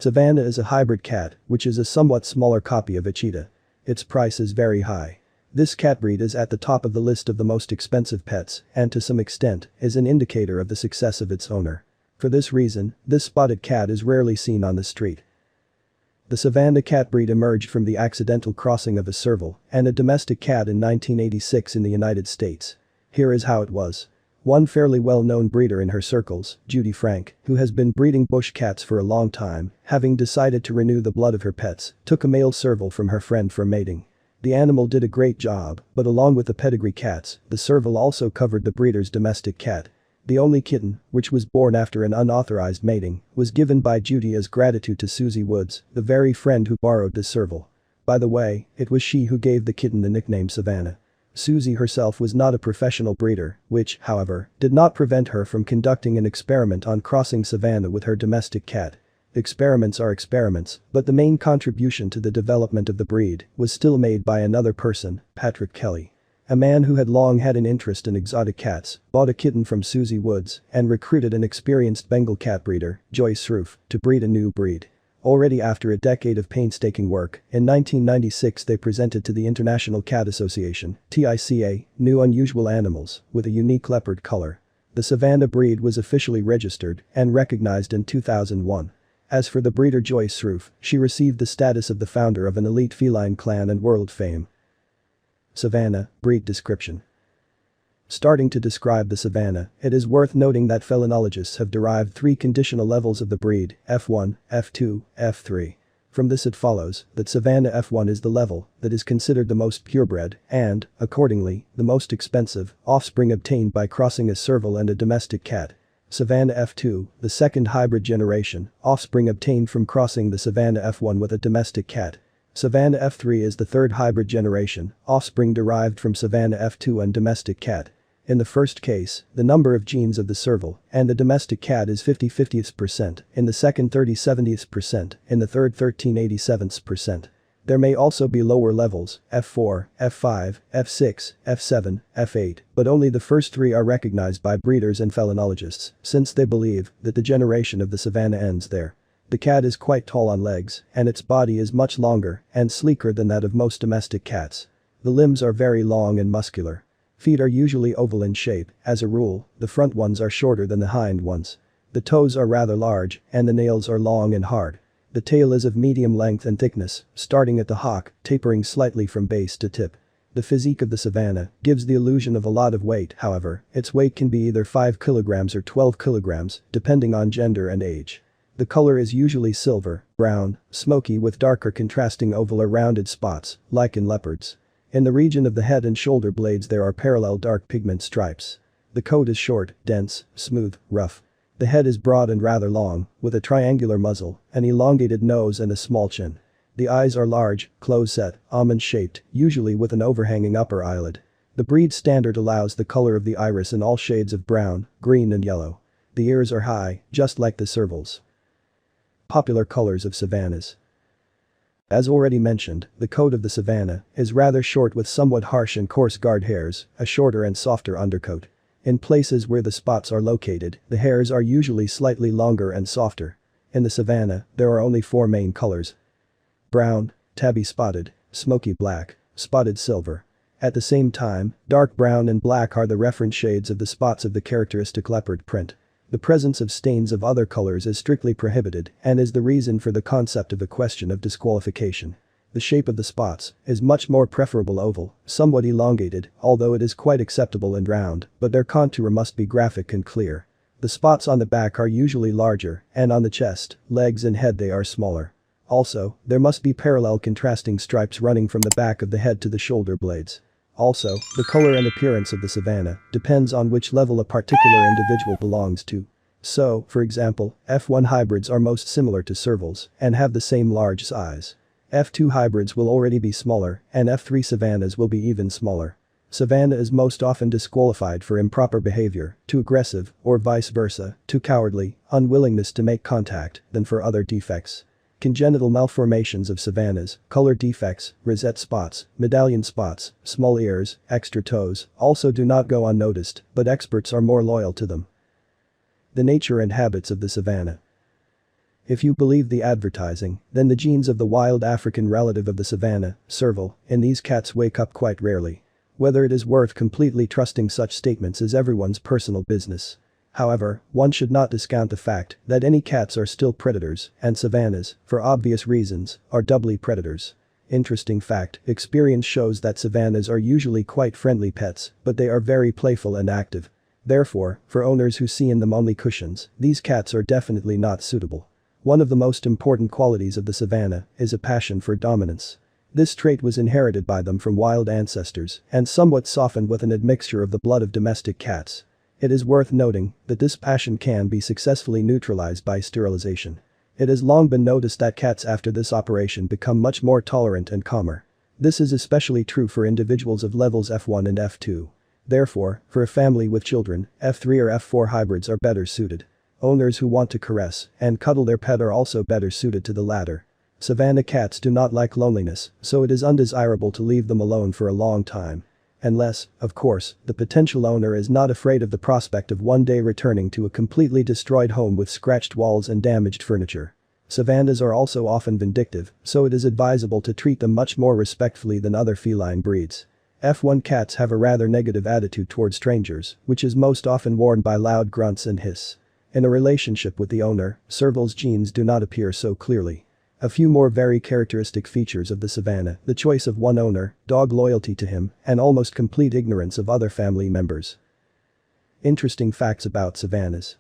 Savannah is a hybrid cat, which is a somewhat smaller copy of a cheetah. Its price is very high. This cat breed is at the top of the list of the most expensive pets and to some extent is an indicator of the success of its owner. For this reason, this spotted cat is rarely seen on the street. The Savannah cat breed emerged from the accidental crossing of a serval and a domestic cat in 1986 in the United States. Here is how it was. One fairly well-known breeder in her circles, Judy Frank, who has been breeding bush cats for a long time, having decided to renew the blood of her pets, took a male serval from her friend for mating. The animal did a great job, but along with the pedigree cats, the serval also covered the breeder's domestic cat. The only kitten, which was born after an unauthorized mating, was given by Judy as gratitude to Susie Woods, the very friend who borrowed the serval. By the way, it was she who gave the kitten the nickname Savannah. Susie herself was not a professional breeder, which, however, did not prevent her from conducting an experiment on crossing Savannah with her domestic cat. Experiments are experiments, but the main contribution to the development of the breed was still made by another person, Patrick Kelly. A man who had long had an interest in exotic cats, bought a kitten from Susie Woods and recruited an experienced Bengal cat breeder, Joyce Roof, to breed a new breed. Already after a decade of painstaking work, in 1996 they presented to the International Cat Association, TICA, new unusual animals with a unique leopard color. The Savannah breed was officially registered and recognized in 2001. As for the breeder Joyce Roof, she received the status of the founder of an elite feline clan and world fame. Savannah, breed description. Starting to describe the Savannah, it is worth noting that felinologists have derived 3 conditional levels of the breed, F1, F2, F3. From this it follows that Savannah F1 is the level that is considered the most purebred and, accordingly, the most expensive offspring obtained by crossing a serval and a domestic cat. Savannah F2, the second hybrid generation, offspring obtained from crossing the Savannah F1 with a domestic cat. Savannah F3 is the third hybrid generation, offspring derived from Savannah F2 and domestic cat. In the first case, the number of genes of the serval and the domestic cat is 50/50%, in the second 30/70%, in the third 13/87%. There may also be lower levels, F4, F5, F6, F7, F8, but only the first 3 are recognized by breeders and felinologists, since they believe that the generation of the Savannah ends there. The cat is quite tall on legs, and its body is much longer and sleeker than that of most domestic cats. The limbs are very long and muscular. Feet are usually oval in shape, as a rule, the front ones are shorter than the hind ones. The toes are rather large, and the nails are long and hard. The tail is of medium length and thickness, starting at the hock, tapering slightly from base to tip. The physique of the Savannah gives the illusion of a lot of weight, however, its weight can be either 5 kilograms or 12 kilograms, depending on gender and age. The color is usually silver, brown, smoky with darker contrasting oval or rounded spots, like in leopards. In the region of the head and shoulder blades there are parallel dark pigment stripes. The coat is short, dense, smooth, rough. The head is broad and rather long, with a triangular muzzle, an elongated nose and a small chin. The eyes are large, close-set, almond-shaped, usually with an overhanging upper eyelid. The breed standard allows the color of the iris in all shades of brown, green and yellow. The ears are high, just like the servals. Popular colors of Savannahs. As already mentioned, the coat of the Savannah is rather short with somewhat harsh and coarse guard hairs, a shorter and softer undercoat. In places where the spots are located, the hairs are usually slightly longer and softer. In the Savannah, there are only 4 main colors: brown, tabby spotted, smoky black, spotted silver. At the same time, dark brown and black are the reference shades of the spots of the characteristic leopard print. The presence of stains of other colors is strictly prohibited and is the reason for the concept of the question of disqualification. The shape of the spots is much more preferable oval, somewhat elongated, although it is quite acceptable and round, but their contour must be graphic and clear. The spots on the back are usually larger, and on the chest, legs and head they are smaller. Also, there must be parallel contrasting stripes running from the back of the head to the shoulder blades. Also, the color and appearance of the Savannah depends on which level a particular individual belongs to. So, for example, F1 hybrids are most similar to servals and have the same large size. F2 hybrids will already be smaller, and F3 Savannahs will be even smaller. Savannah is most often disqualified for improper behavior, too aggressive, or vice versa, too cowardly, unwillingness to make contact, than for other defects. Congenital malformations of Savannahs, color defects, rosette spots, medallion spots, small ears, extra toes, also do not go unnoticed, but experts are more loyal to them. The nature and habits of the Savannah. If you believe the advertising, then the genes of the wild African relative of the Savannah, serval, in these cats wake up quite rarely. Whether it is worth completely trusting such statements is everyone's personal business. However, one should not discount the fact that any cats are still predators, and Savannahs, for obvious reasons, are doubly predators. Interesting fact, experience shows that Savannahs are usually quite friendly pets, but they are very playful and active. Therefore, for owners who see in them only cushions, these cats are definitely not suitable. One of the most important qualities of the Savannah is a passion for dominance. This trait was inherited by them from wild ancestors and somewhat softened with an admixture of the blood of domestic cats. It is worth noting that this passion can be successfully neutralized by sterilization. It has long been noticed that cats after this operation become much more tolerant and calmer. This is especially true for individuals of levels F1 and F2. Therefore, for a family with children, F3 or F4 hybrids are better suited. Owners who want to caress and cuddle their pet are also better suited to the latter. Savannah cats do not like loneliness, so it is undesirable to leave them alone for a long time. Unless, of course, the potential owner is not afraid of the prospect of one day returning to a completely destroyed home with scratched walls and damaged furniture. Savannahs are also often vindictive, so it is advisable to treat them much more respectfully than other feline breeds. F1 cats have a rather negative attitude toward strangers, which is most often worn by loud grunts and hiss. In a relationship with the owner, serval's genes do not appear so clearly. A few more very characteristic features of the Savannah: the choice of one owner, dog loyalty to him, and almost complete ignorance of other family members. Interesting facts about Savannahs.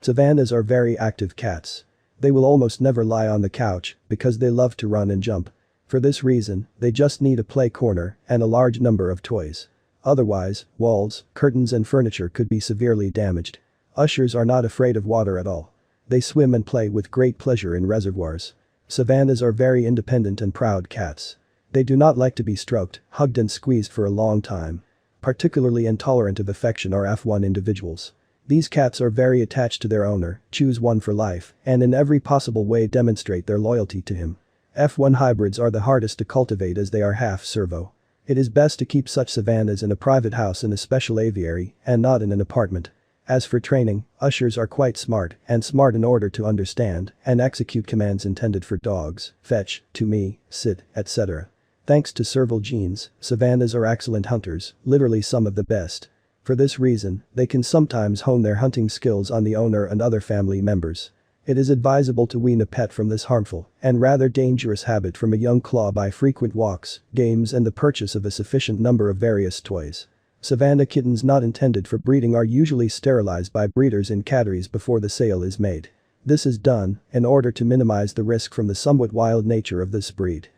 Savannahs are very active cats. They will almost never lie on the couch because they love to run and jump. For this reason, they just need a play corner and a large number of toys. Otherwise, walls, curtains and furniture could be severely damaged. Ushers are not afraid of water at all. They swim and play with great pleasure in reservoirs. Savannahs are very independent and proud cats. They do not like to be stroked, hugged and squeezed for a long time. Particularly intolerant of affection are F1 individuals. These cats are very attached to their owner, choose one for life, and in every possible way demonstrate their loyalty to him. F1 hybrids are the hardest to cultivate as they are half servo. It is best to keep such Savannahs in a private house in a special aviary and not in an apartment. As for training, ushers are quite smart in order to understand and execute commands intended for dogs: fetch, to me, sit, etc. Thanks to serval genes, Savannahs are excellent hunters, literally some of the best. For this reason, they can sometimes hone their hunting skills on the owner and other family members. It is advisable to wean a pet from this harmful and rather dangerous habit from a young claw by frequent walks, games and the purchase of a sufficient number of various toys. Savannah kittens not intended for breeding are usually sterilized by breeders in catteries before the sale is made. This is done in order to minimize the risk from the somewhat wild nature of this breed.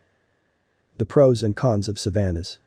The pros and cons of Savannahs.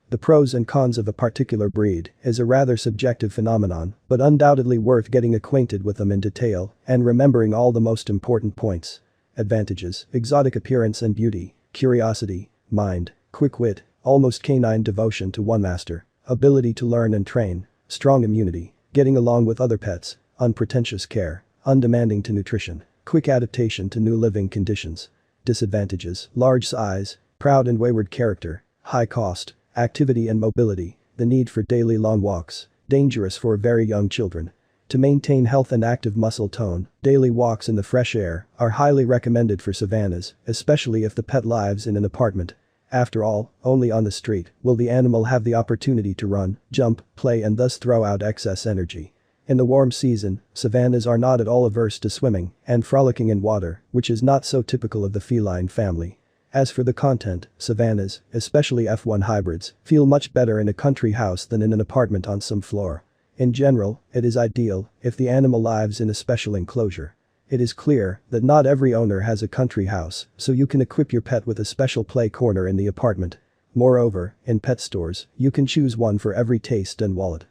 The pros and cons of a particular breed is a rather subjective phenomenon, but undoubtedly worth getting acquainted with them in detail and remembering all the most important points. Advantages: exotic appearance and beauty, curiosity, mind, quick wit, almost canine devotion to one master, ability to learn and train, strong immunity, getting along with other pets, unpretentious care, undemanding to nutrition, quick adaptation to new living conditions. Disadvantages: large size, proud and wayward character, high cost, activity and mobility, the need for daily long walks, dangerous for very young children. To maintain health and active muscle tone, daily walks in the fresh air are highly recommended for Savannahs, especially if the pet lives in an apartment. After all, only on the street will the animal have the opportunity to run, jump, play and thus throw out excess energy. In the warm season, Savannahs are not at all averse to swimming and frolicking in water, which is not so typical of the feline family. As for the content, Savannahs, especially F1 hybrids, feel much better in a country house than in an apartment on some floor. In general, it is ideal if the animal lives in a special enclosure. It is clear that not every owner has a country house, so you can equip your pet with a special play corner in the apartment. Moreover, in pet stores, you can choose one for every taste and wallet.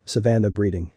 Savannah breeding.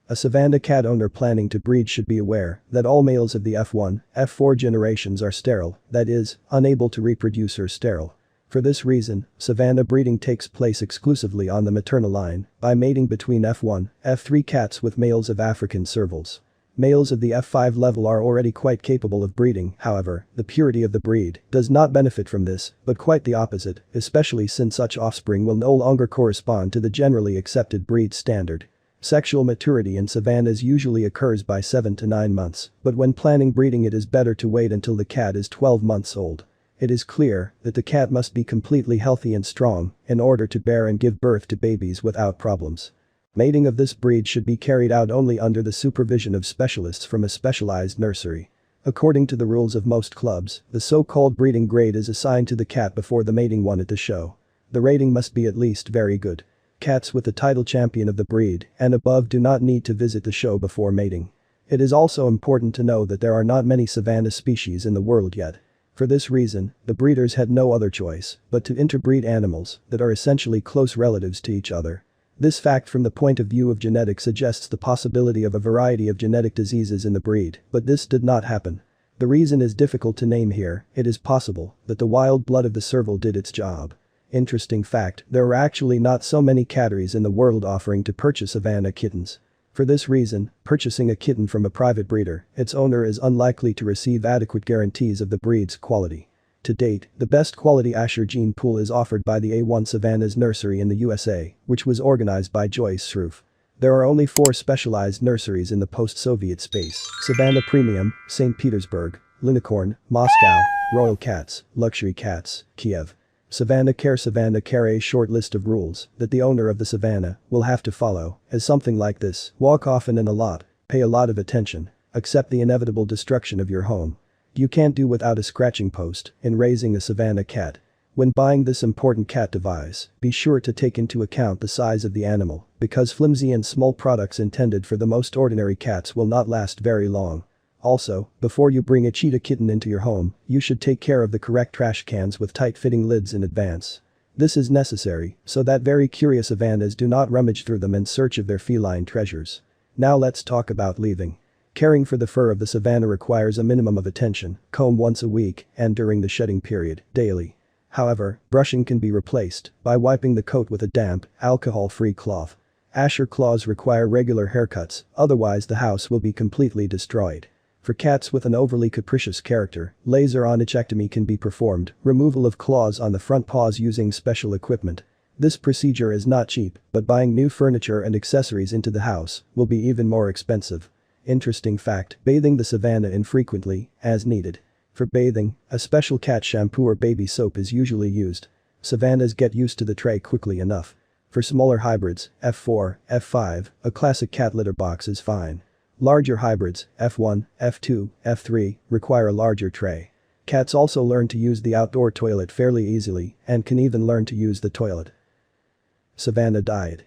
A Savannah cat owner planning to breed should be aware that all males of the F1, F4 generations are sterile, that is, unable to reproduce or sterile. For this reason, Savannah breeding takes place exclusively on the maternal line by mating between F1, F3 cats with males of African servals. Males of the F5 level are already quite capable of breeding, however, the purity of the breed does not benefit from this, but quite the opposite, especially since such offspring will no longer correspond to the generally accepted breed standard. Sexual maturity in savannas usually occurs by 7 to 9 months, but when planning breeding it is better to wait until the cat is 12 months old. It is clear that the cat must be completely healthy and strong in order to bear and give birth to babies without problems. Mating of this breed should be carried out only under the supervision of specialists from a specialized nursery. According to the rules of most clubs, the so-called breeding grade is assigned to the cat before the mating one at the show. The rating must be at least very good. Cats with the title champion of the breed and above do not need to visit the show before mating. It is also important to know that there are not many savanna species in the world yet. For this reason, the breeders had no other choice but to interbreed animals that are essentially close relatives to each other. This fact from the point of view of genetics suggests the possibility of a variety of genetic diseases in the breed, but this did not happen. The reason is difficult to name here. It is possible that the wild blood of the serval did its job. Interesting fact, there are actually not so many catteries in the world offering to purchase Savannah kittens. For this reason, purchasing a kitten from a private breeder, its owner is unlikely to receive adequate guarantees of the breed's quality. To date, the best quality Asher gene pool is offered by the A1 Savannah's nursery in the USA, which was organized by Joyce Sroof. There are only 4 specialized nurseries in the post-Soviet space: Savannah Premium, St. Petersburg, Lunicorn, Moscow, Royal Cats, Luxury Cats, Kiev. Savannah Care a short list of rules that the owner of the Savannah will have to follow is something like this: walk often and a lot, pay a lot of attention, accept the inevitable destruction of your home. You can't do without a scratching post in raising a Savannah cat. When buying this important cat device, be sure to take into account the size of the animal, because flimsy and small products intended for the most ordinary cats will not last very long. Also, before you bring a cheetah kitten into your home, you should take care of the correct trash cans with tight-fitting lids in advance. This is necessary so that very curious Savannas do not rummage through them in search of their feline treasures. Now let's talk about leaving. Caring for the fur of the Savannah requires a minimum of attention: comb once a week and during the shedding period, daily. However, brushing can be replaced by wiping the coat with a damp, alcohol-free cloth. Asher claws require regular haircuts, otherwise the house will be completely destroyed. For cats with an overly capricious character, laser onychectomy can be performed, removal of claws on the front paws using special equipment. This procedure is not cheap, but buying new furniture and accessories into the house will be even more expensive. Interesting fact, bathing the Savannah infrequently, as needed. For bathing, a special cat shampoo or baby soap is usually used. Savannahs get used to the tray quickly enough. For smaller hybrids, F4, F5, a classic cat litter box is fine. Larger hybrids, F1, F2, F3, require a larger tray. Cats also learn to use the outdoor toilet fairly easily and can even learn to use the toilet. Savannah diet.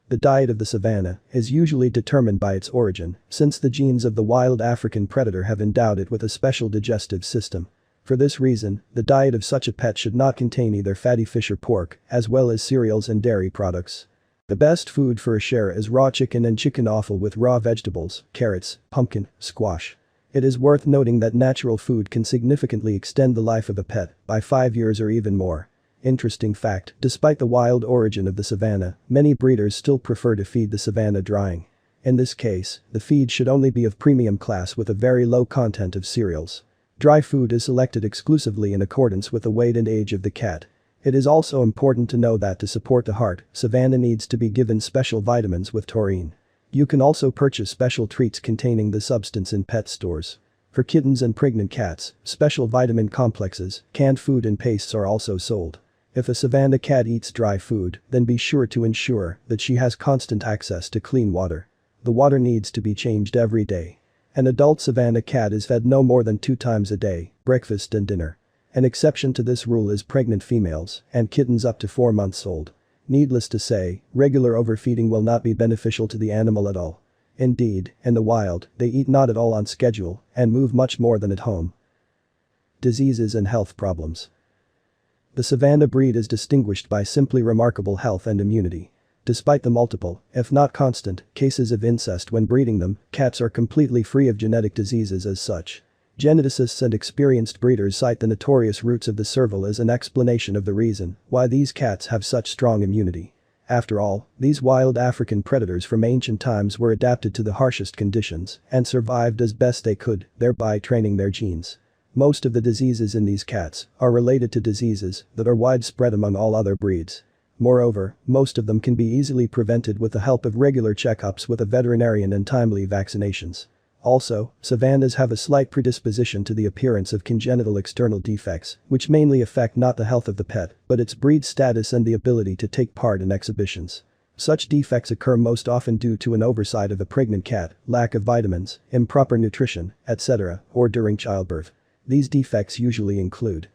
The diet of the Savannah is usually determined by its origin, since the genes of the wild African predator have endowed it with a special digestive system. For this reason, the diet of such a pet should not contain either fatty fish or pork, as well as cereals and dairy products. The best food for a share is raw chicken and chicken offal with raw vegetables, carrots, pumpkin, squash. It is worth noting that natural food can significantly extend the life of a pet by 5 years or even more. Interesting fact, despite the wild origin of the Savannah, many breeders still prefer to feed the Savannah drying. In this case, the feed should only be of premium class with a very low content of cereals. Dry food is selected exclusively in accordance with the weight and age of the cat. It is also important to know that to support the heart, Savannah needs to be given special vitamins with taurine. You can also purchase special treats containing the substance in pet stores. For kittens and pregnant cats, special vitamin complexes, canned food and pastes are also sold. If a Savannah cat eats dry food, then be sure to ensure that she has constant access to clean water. The water needs to be changed every day. An adult Savannah cat is fed no more than 2 times a day, breakfast and dinner. An exception to this rule is pregnant females and kittens up to 4 months old. Needless to say, regular overfeeding will not be beneficial to the animal at all. Indeed, in the wild, they eat not at all on schedule and move much more than at home. Diseases and health problems. The Savannah breed is distinguished by simply remarkable health and immunity. Despite the multiple, if not constant, cases of incest when breeding them, cats are completely free of genetic diseases as such. Geneticists and experienced breeders cite the notorious roots of the serval as an explanation of the reason why these cats have such strong immunity. After all, these wild African predators from ancient times were adapted to the harshest conditions and survived as best they could, thereby training their genes. Most of the diseases in these cats are related to diseases that are widespread among all other breeds. Moreover, most of them can be easily prevented with the help of regular checkups with a veterinarian and timely vaccinations. Also, Savannahs have a slight predisposition to the appearance of congenital external defects, which mainly affect not the health of the pet, but its breed status and the ability to take part in exhibitions. Such defects occur most often due to an oversight of a pregnant cat, lack of vitamins, improper nutrition, etc., or during childbirth. These defects usually include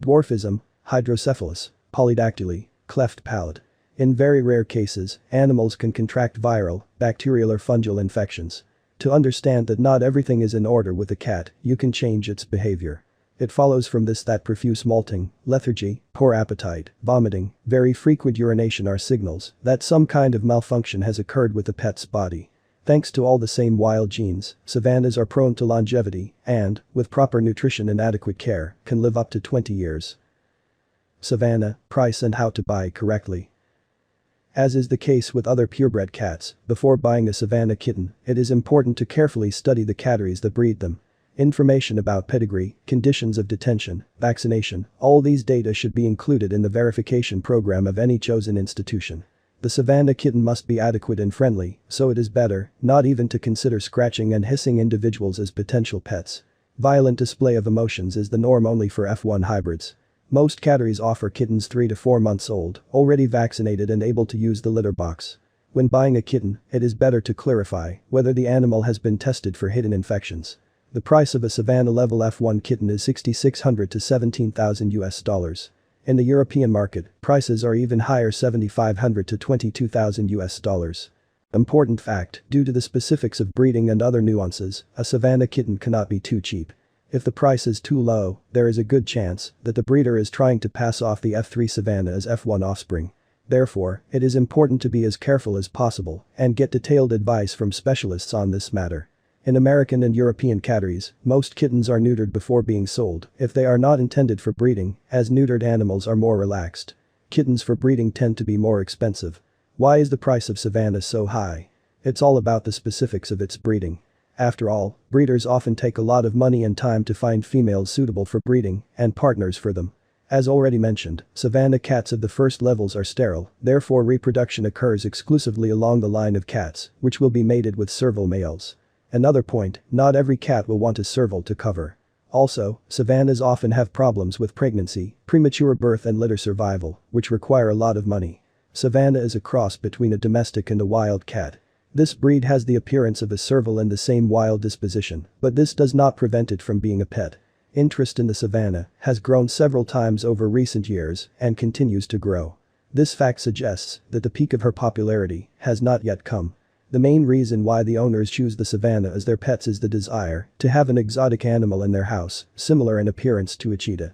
dwarfism, hydrocephalus, polydactyly, cleft palate. In very rare cases, animals can contract viral, bacterial or fungal infections. To understand that not everything is in order with the cat, you can change its behavior. It follows from this that profuse molting, lethargy, poor appetite, vomiting, very frequent urination are signals that some kind of malfunction has occurred with the pet's body. Thanks to all the same wild genes, Savannahs are prone to longevity and, with proper nutrition and adequate care, can live up to 20 years. Savannah, price and how to buy correctly. As is the case with other purebred cats, before buying a Savannah kitten, it is important to carefully study the catteries that breed them. Information about pedigree, conditions of detention, vaccination, all these data should be included in the verification program of any chosen institution. The Savannah kitten must be adequate and friendly, so it is better not even to consider scratching and hissing individuals as potential pets. Violent display of emotions is the norm only for F1 hybrids. Most catteries offer kittens 3 to 4 months old, already vaccinated and able to use the litter box. When buying a kitten, it is better to clarify whether the animal has been tested for hidden infections. The price of a Savannah level F1 kitten is $6,600 to $17,000 US. In the European market, prices are even higher, $7,500 to $22,000 US. Important fact, due to the specifics of breeding and other nuances, a Savannah kitten cannot be too cheap. If the price is too low, there is a good chance that the breeder is trying to pass off the F3 Savannah as F1 offspring. Therefore, it is important to be as careful as possible and get detailed advice from specialists on this matter. In American and European catteries, most kittens are neutered before being sold if they are not intended for breeding, as neutered animals are more relaxed. Kittens for breeding tend to be more expensive. Why is the price of Savannah so high? It's all about the specifics of its breeding. After all, breeders often take a lot of money and time to find females suitable for breeding and partners for them. As already mentioned, Savannah cats of the first levels are sterile, therefore reproduction occurs exclusively along the line of cats, which will be mated with serval males. Another point, not every cat will want a serval to cover. Also, Savannahs often have problems with pregnancy, premature birth and litter survival, which require a lot of money. Savannah is a cross between a domestic and a wild cat. This breed has the appearance of a serval and the same wild disposition, but this does not prevent it from being a pet. Interest in the Savannah has grown several times over recent years and continues to grow. This fact suggests that the peak of her popularity has not yet come. The main reason why the owners choose the Savannah as their pets is the desire to have an exotic animal in their house, similar in appearance to a cheetah.